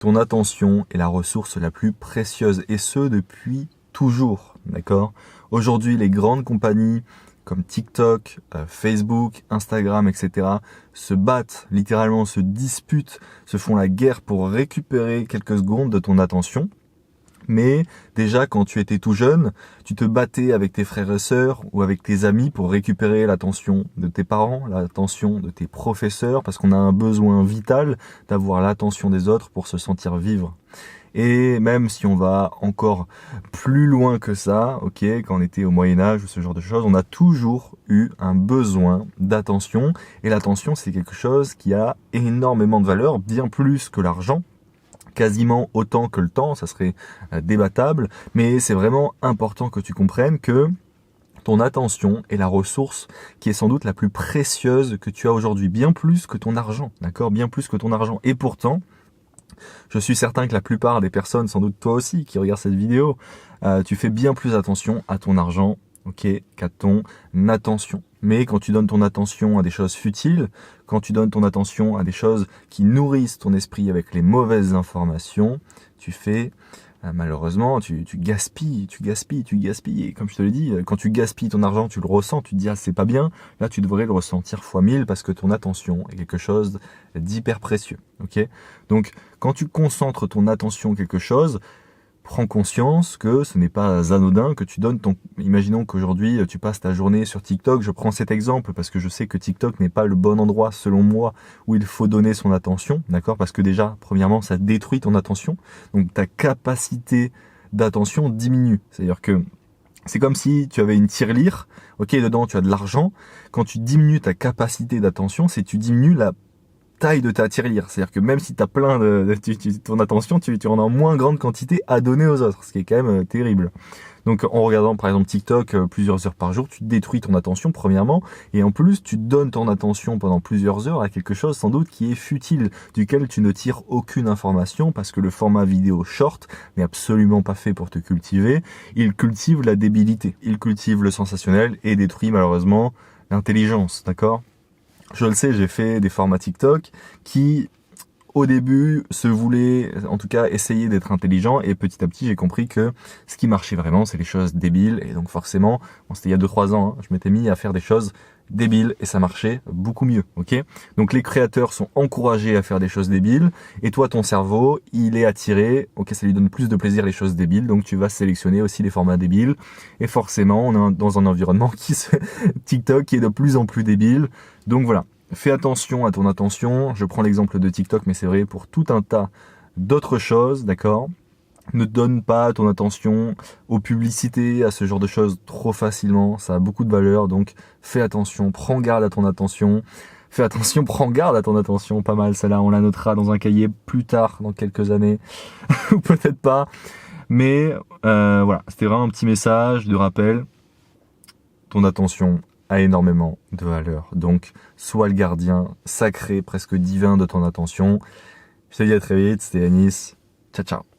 Ton attention est la ressource la plus précieuse, et ce depuis toujours, d'accord? Aujourd'hui, les grandes compagnies comme TikTok, Facebook, Instagram, etc. se battent, littéralement se disputent, se font la guerre pour récupérer quelques secondes de ton attention. Mais déjà, quand tu étais tout jeune, tu te battais avec tes frères et sœurs ou avec tes amis pour récupérer l'attention de tes parents, l'attention de tes professeurs, parce qu'on a un besoin vital d'avoir l'attention des autres pour se sentir vivre. Et même si on va encore plus loin que ça, ok, quand on était au Moyen-Âge ou ce genre de choses, on a toujours eu un besoin d'attention. Et l'attention, c'est quelque chose qui a énormément de valeur, bien plus que l'argent. Quasiment autant que le temps, ça serait débattable, mais c'est vraiment important que tu comprennes que ton attention est la ressource qui est sans doute la plus précieuse que tu as aujourd'hui, bien plus que ton argent, d'accord? Bien plus que ton argent. Et pourtant, je suis certain que la plupart des personnes, sans doute toi aussi, qui regardent cette vidéo, tu fais bien plus attention à ton argent, ok, qu'à ton attention. Mais quand tu donnes ton attention à des choses futiles, quand tu donnes ton attention à des choses qui nourrissent ton esprit avec les mauvaises informations, tu fais, malheureusement, tu gaspilles. Et comme je te l'ai dit, quand tu gaspilles ton argent, tu le ressens, tu te dis, ah, c'est pas bien. Là, tu devrais le ressentir fois 1000 parce que ton attention est quelque chose d'hyper précieux, ok? Donc, quand tu concentres ton attention quelque chose, prends conscience que ce n'est pas anodin, que tu donnes ton... Imaginons qu'aujourd'hui, tu passes ta journée sur TikTok. Je prends cet exemple parce que je sais que TikTok n'est pas le bon endroit, selon moi, où il faut donner son attention, d'accord? Parce que déjà, premièrement, ça détruit ton attention. Donc, ta capacité d'attention diminue. C'est-à-dire que c'est comme si tu avais une tirelire, ok, dedans tu as de l'argent. Quand tu diminues ta capacité d'attention, c'est tu diminues la taille de ta tirelire, c'est-à-dire que même si tu as plein ton attention, tu en as en moins grande quantité à donner aux autres, ce qui est quand même terrible. Donc en regardant par exemple TikTok plusieurs heures par jour, tu détruis ton attention premièrement, et en plus tu donnes ton attention pendant plusieurs heures à quelque chose sans doute qui est futile, duquel tu ne tires aucune information, parce que le format vidéo short n'est absolument pas fait pour te cultiver. Il cultive la débilité, il cultive le sensationnel et détruit malheureusement l'intelligence, d'accord? Je le sais, j'ai fait des formats TikTok qui, au début, se voulaient, en tout cas, essayer d'être intelligents, et petit à petit, j'ai compris que ce qui marchait vraiment, c'est les choses débiles, et donc forcément, bon, c'était il y a 2-3 ans, hein, je m'étais mis à faire des choses débiles, et ça marchait beaucoup mieux, ok? Donc les créateurs sont encouragés à faire des choses débiles, et toi, ton cerveau, il est attiré, ok, ça lui donne plus de plaisir les choses débiles, donc tu vas sélectionner aussi les formats débiles, et forcément, on est dans un environnement TikTok qui est de plus en plus débile. Donc voilà, fais attention à ton attention. Je prends l'exemple de TikTok, mais c'est vrai pour tout un tas d'autres choses, d'accord? Ne donne pas ton attention aux publicités, à ce genre de choses trop facilement. Ça a beaucoup de valeur, donc fais attention, prends garde à ton attention. Fais attention, prends garde à ton attention. Pas mal, celle-là, on la notera dans un cahier plus tard, dans quelques années. Ou peut-être pas. Mais voilà, c'était vraiment un petit message de rappel. Ton attention a énormément de valeur. Donc, sois le gardien sacré, presque divin de ton attention. Je te dis à très vite, c'était Anis. Ciao, ciao.